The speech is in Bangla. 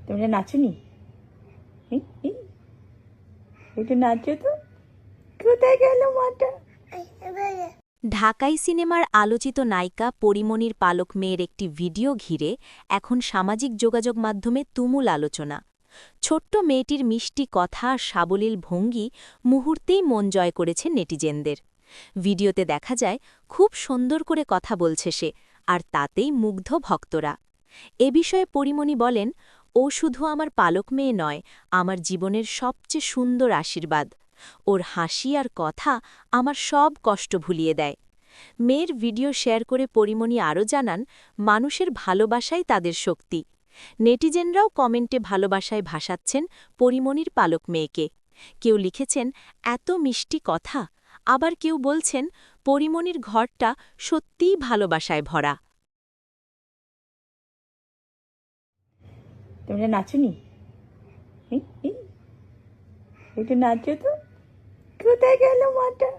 তোমরা নাচুনি? একটু নাচো তো। কোথায় গেল মাটা? ঢাকাই সিনেমার আলোচিত নায়িকা পরিমণির পালক মেয়ের একটি ভিডিও ঘিরে এখন সামাজিক যোগাযোগ মাধ্যমে তুমুল আলোচনা। ছোট্ট মেয়েটির মিষ্টি কথা আর সাবলীল ভঙ্গি মুহূর্তেই মন জয় করেছে নেটিজেনদের। ভিডিওতে দেখা যায় খুব সুন্দর করে কথা বলছে সে, আর তাতেই মুগ্ধ ভক্তরা। এ বিষয়ে পরিমণি বলেন, ও শুধু আমার পালক মেয়ে নয়, আমার জীবনের সবচেয়ে সুন্দর আশীর্বাদ। ওর হাসি আর কথা আমার সব কষ্ট ভুলিয়ে দেয়। মেয়ের ভিডিও শেয়ার করে পরিমণি আরও জানান, মানুষের ভালোবাসাই তাদের শক্তি। নেটিজেনরাও কমেন্টে ভালোবাসায় ভাসাচ্ছেন পরিমণির পালক মেয়েকে। কেউ লিখেছেন, এত মিষ্টি কথা। আবার কেউ বলছেন, পরিমণির ঘরটা সত্যিই ভালোবাসায় ভরা। তোমরা নাচুনি? একটু নাচো তো। কোথায় গেল মাটা?